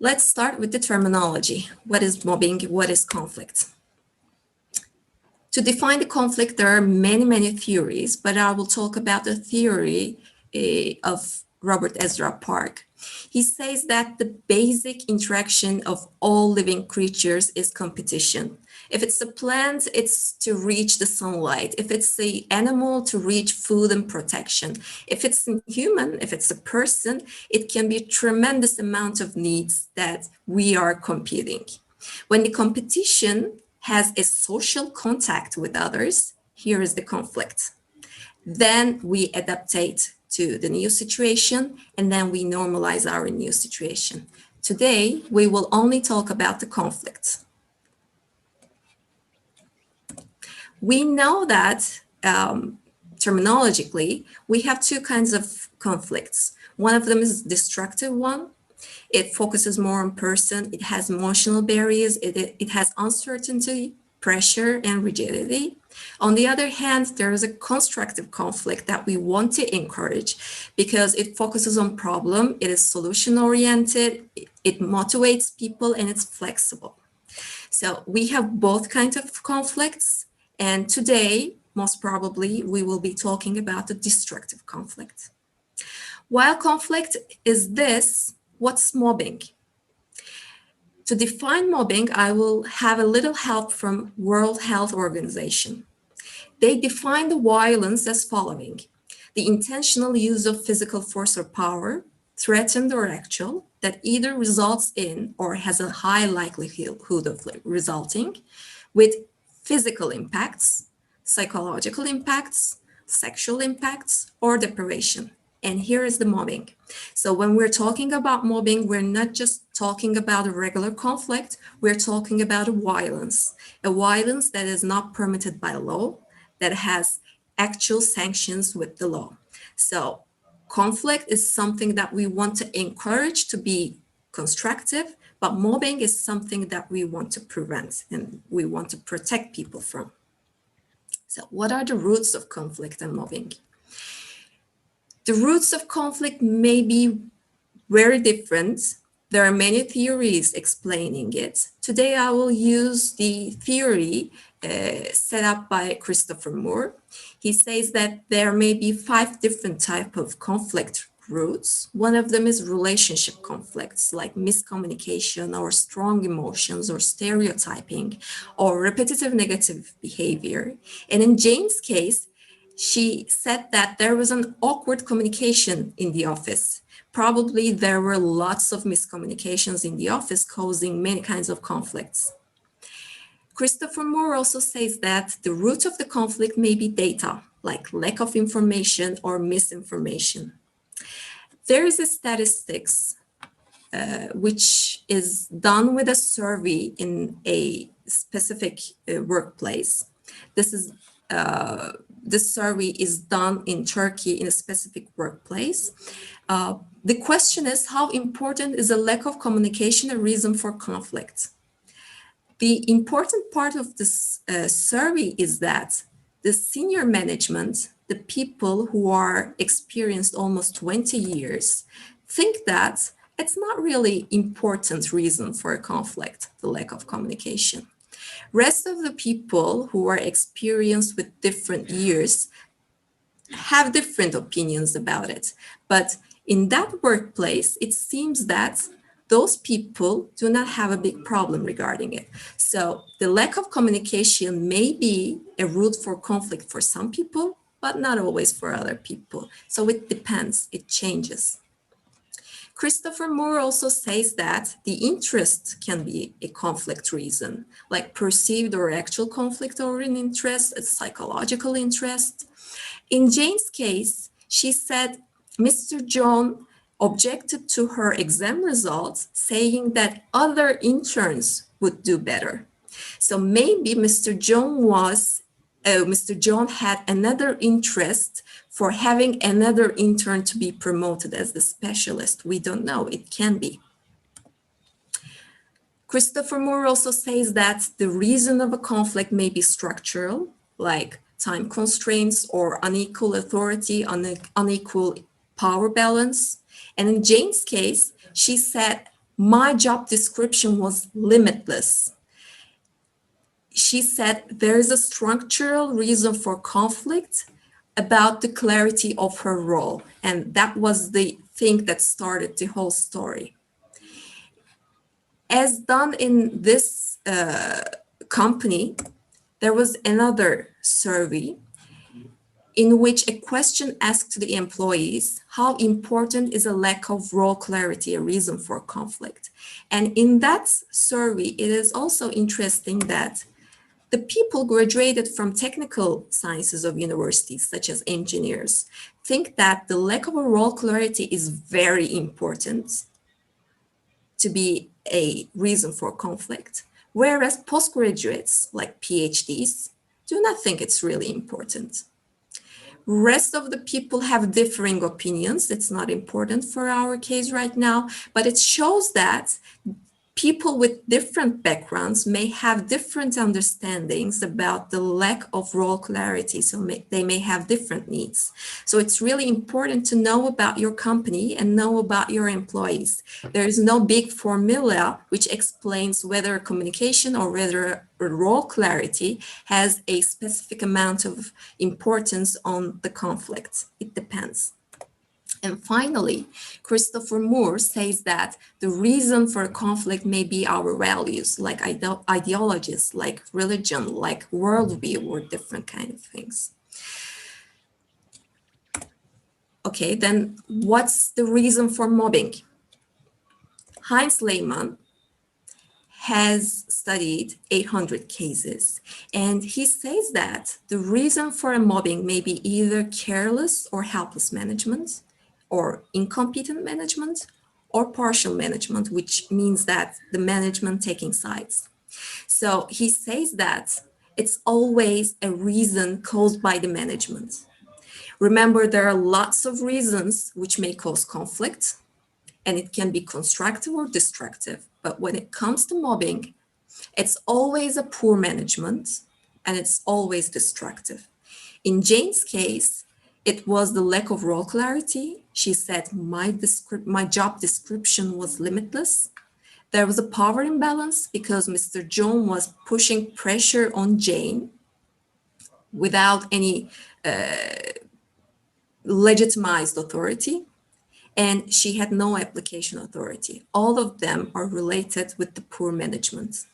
Let's start with the terminology. What is mobbing? What is conflict? To define the conflict, there are many theories, but I will talk about the theory of Robert Ezra Park. He says that the basic interaction of all living creatures is competition. If it's a plant, it's to reach the sunlight. If it's an animal, to reach food and protection. If it's a human, if it's a person, it can be a tremendous amount of needs that we are competing. When the competition has a social contact with others, here is the conflict. Then we adaptate to the new situation, and then we normalize our new situation. Today, we will only talk about the conflict. We know that terminologically, we have two kinds of conflicts. One of them is destructive one. It focuses more on person. It has emotional barriers. It has uncertainty, pressure, and rigidity. On the other hand, there is a constructive conflict that we want to encourage because it focuses on problem. It is solution-oriented. It motivates people, and it's flexible. So we have both kinds of conflicts. And today, most probably, we will be talking about the destructive conflict. While conflict is this, what's mobbing? To define mobbing, I will have a little help from World Health Organization. They define the violence as following: the intentional use of physical force or power, threatened or actual, that either results in or has a high likelihood of resulting, with physical impacts, psychological impacts, sexual impacts, or deprivation. And here is the mobbing. So when we're talking about mobbing, we're not just talking about a regular conflict, we're talking about a violence that is not permitted by law, that has actual sanctions with the law. So conflict is something that we want to encourage to be constructive, but mobbing is something that we want to prevent and we want to protect people from. So what are the roots of conflict and mobbing? The roots of conflict may be very different. There are many theories explaining it. Today, I will use the theory set up by Christopher Moore. He says that there may be 5 different types of conflict roots. One of them is relationship conflicts, like miscommunication or strong emotions or stereotyping or repetitive negative behavior. And in Jane's case, she said that there was an awkward communication in the office. Probably there were lots of miscommunications in the office causing many kinds of conflicts. Christopher Moore also says that the root of the conflict may be data, like lack of information or misinformation. There is a statistics which is done with a survey in a specific workplace. This survey is done in Turkey in a specific workplace. The question is, how important is a lack of communication a reason for conflict? The important part of this survey is that the senior management, the people who are experienced almost 20 years, think that it's not really important reason for a conflict, the lack of communication. Rest of the people who are experienced with different years have different opinions about it. But in that workplace, it seems that those people do not have a big problem regarding it. So the lack of communication may be a root for conflict for some people, but not always for other people. So it depends, it changes. Christopher Moore also says that the interest can be a conflict reason, like perceived or actual conflict or an interest, a psychological interest. In Jane's case, she said Mr. John objected to her exam results, saying that other interns would do better. So maybe Mr. John had another interest for having another intern to be promoted as the specialist. We don't know, it can be. Christopher Moore also says that the reason of a conflict may be structural, like time constraints or unequal authority, unequal power balance. And in Jane's case, she said, my job description was limitless. She said there is a structural reason for conflict about the clarity of her role. And that was the thing that started the whole story. As done in this company, there was another survey in which a question asked the employees, how important is a lack of role clarity a reason for conflict? And in that survey, it is also interesting that the people graduated from technical sciences of universities, such as engineers, think that the lack of a role clarity is very important to be a reason for conflict, whereas postgraduates, like PhDs, do not think it's really important. Rest of the people have differing opinions. It's not important for our case right now, but it shows that people with different backgrounds may have different understandings about the lack of role clarity. So they may have different needs. So it's really important to know about your company and know about your employees. There is no big formula which explains whether communication or whether role clarity has a specific amount of importance on the conflict. It depends. And finally, Christopher Moore says that the reason for a conflict may be our values, like ideologies, like religion, like worldview, or different kind of things. Okay, then what's the reason for mobbing? Heinz Lehmann has studied 800 cases, and he says that the reason for a mobbing may be either careless or helpless management, or incompetent management, or partial management, which means that the management taking sides. So he says that it's always a reason caused by the management. Remember, there are lots of reasons which may cause conflict, and it can be constructive or destructive. But when it comes to mobbing, it's always a poor management, and it's always destructive. In Jane's case, it was the lack of role clarity. She said, my job description was limitless. There was a power imbalance because Mr. John was pushing pressure on Jane without any legitimized authority, and she had no application authority. All of them are related with the poor management.